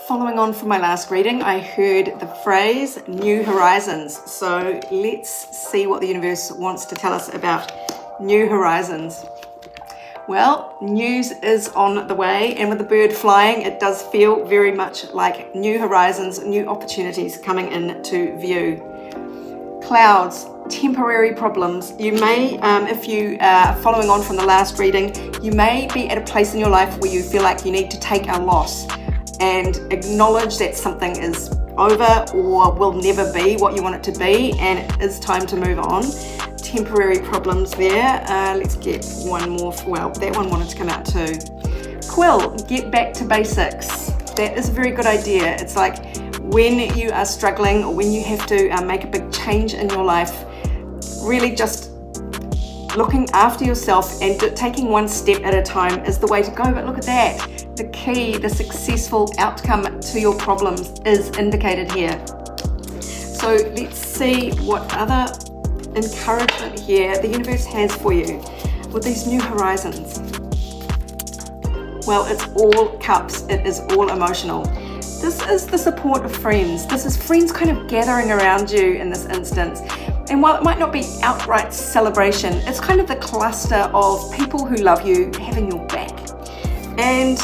Following on from my last reading, I heard the phrase New Horizons. So let's see what the universe wants to tell us about New Horizons. Well, news is on the way, and with the bird flying, it does feel very much like new horizons, new opportunities coming into view. Clouds, temporary problems. You may, if you are following on from the last reading, you may be at a place in your life where you feel like you need to take a loss and acknowledge that something is over or will never be what you want it to be, and it is time to move on. Temporary problems there. Let's get one more. Well, that one wanted to come out too. Quill, get back to basics. That is a very good idea. It's like when you are struggling or when you have to make a big change in your life, really just looking after yourself and taking one step at a time is the way to go. But look at that. The key, the successful outcome to your problems is indicated here. So let's see what other encouragement here the universe has for you with these new horizons. Well, it's all cups. It is all emotional. This is the support of friends. This is friends kind of gathering around you in this instance. And while it might not be outright celebration, it's kind of the cluster of people who love you having your back. And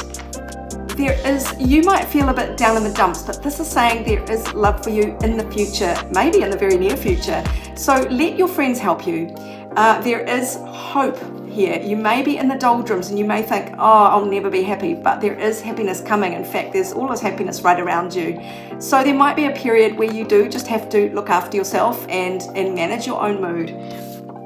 you might feel a bit down in the dumps, but this is saying there is love for you in the future, maybe in the very near future. So let your friends help you. There is hope here. You may be in the doldrums and you may think, oh, I'll never be happy, but there is happiness coming. In fact, there's all this happiness right around you. So there might be a period where you do just have to look after yourself and manage your own mood.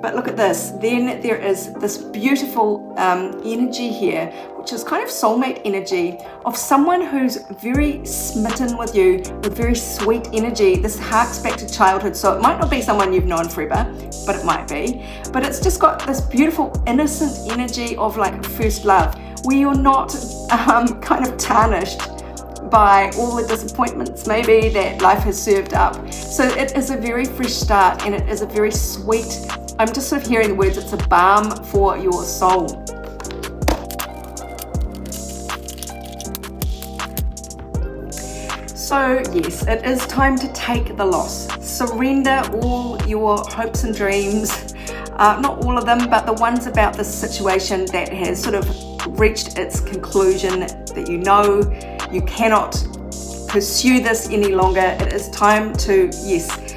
But look at this. Then there is this beautiful energy here, which is kind of soulmate energy of someone who's very smitten with you, with very sweet energy. This harks back to childhood. So it might not be someone you've known forever, but it might be. But it's just got this beautiful, innocent energy of like first love, where you're not kind of tarnished by all the disappointments maybe that life has served up. So it is a very fresh start, and it is a very sweet, I'm just sort of hearing the words, it's a balm for your soul. So yes, it is time to take the loss. Surrender all your hopes and dreams, not all of them, but the ones about this situation that has sort of reached its conclusion, that you know you cannot pursue this any longer. It is time to, yes,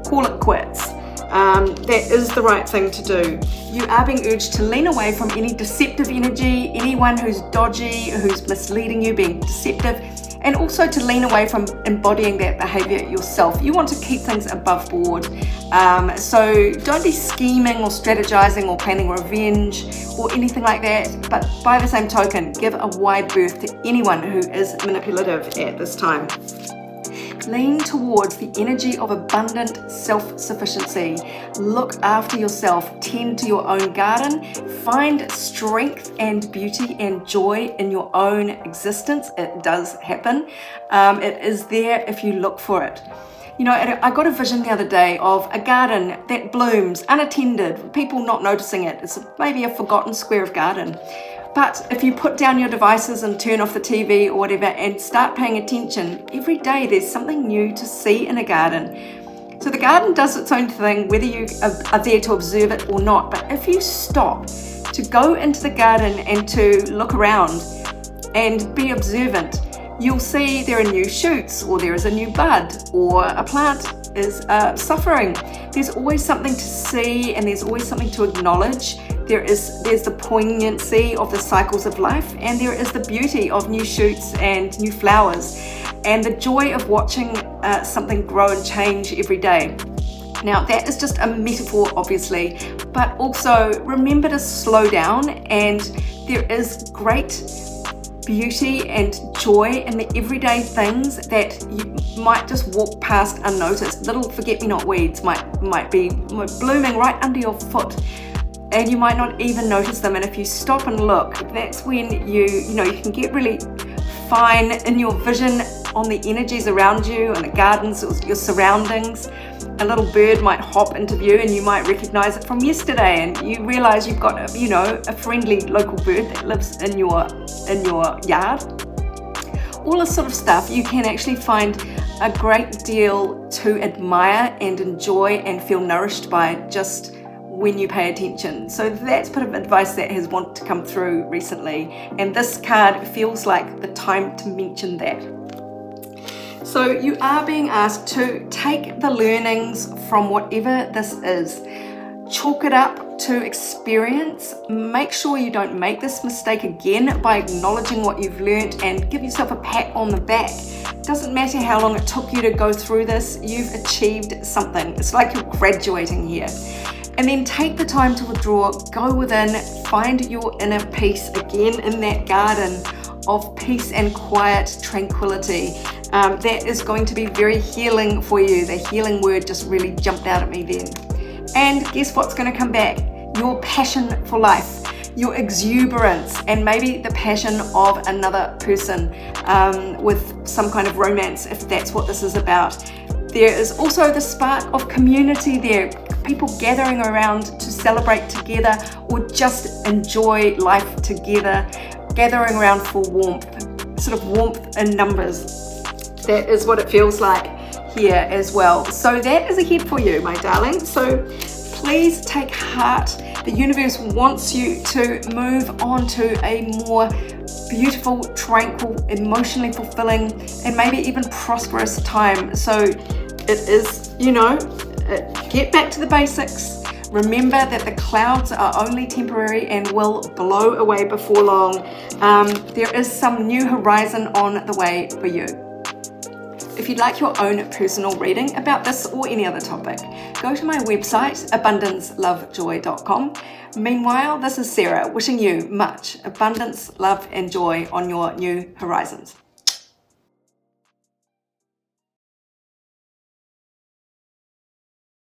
call it quits. That is the right thing to do. You are being urged to lean away from any deceptive energy, anyone who's dodgy, who's misleading you, being deceptive, and also to lean away from embodying that behavior yourself. You want to keep things above board. So don't be scheming or strategizing or planning revenge or anything like that. But by the same token, give a wide berth to anyone who is manipulative at this time. Lean towards the energy of abundant self-sufficiency. Look after yourself, tend to your own garden, find strength and beauty and joy in your own existence. It does happen. It is there if you look for it. You know, I got a vision the other day of a garden that blooms unattended, people not noticing it. It's maybe a forgotten square of garden. But if you put down your devices and turn off the TV or whatever and start paying attention, every day there's something new to see in a garden. So the garden does its own thing, whether you are there to observe it or not. But if you stop to go into the garden and to look around and be observant, you'll see there are new shoots, or there is a new bud, or a plant is suffering. There's always something to see, and there's always something to acknowledge. There's the poignancy of the cycles of life, and there is the beauty of new shoots and new flowers, and the joy of watching something grow and change every day. Now, that is just a metaphor, obviously, but also remember to slow down, and there is great beauty and joy in the everyday things that you might just walk past unnoticed. Little forget-me-not weeds might be blooming right under your foot, and you might not even notice them. And if you stop and look, that's when you can get really fine in your vision on the energies around you and the gardens, your surroundings. A little bird might hop into view and you might recognize it from yesterday, and you realize you've got a friendly local bird that lives in your yard. all this sort of stuff, you can actually find a great deal to admire and enjoy and feel nourished by just when you pay attention. So that's a bit of advice that has wanted to come through recently, and this card feels like the time to mention that. So you are being asked to take the learnings from whatever this is, chalk it up to experience, make sure you don't make this mistake again by acknowledging what you've learned, and give yourself a pat on the back. Doesn't matter how long it took you to go through this, you've achieved something. It's like you're graduating here. And then take the time to withdraw, go within, find your inner peace again in that garden of peace and quiet tranquility. That is going to be very healing for you. The healing word just really jumped out at me then. And guess what's going to come back? Your passion for life, your exuberance, and maybe the passion of another person with some kind of romance, if that's what this is about. There is also the spark of community there, people gathering around to celebrate together or just enjoy life together, gathering around for warmth, sort of warmth in numbers. That is what it feels like here as well. So that is ahead for you, my darling. So please take heart. The universe wants you to move on to a more beautiful, tranquil, emotionally fulfilling, and maybe even prosperous time. So it is, get back to the basics. Remember that the clouds are only temporary and will blow away before long. There is some new horizon on the way for you. If you'd like your own personal reading about this or any other topic, go to my website, abundancelovejoy.com. Meanwhile, this is Sarah wishing you much abundance, love, and joy on your new horizons.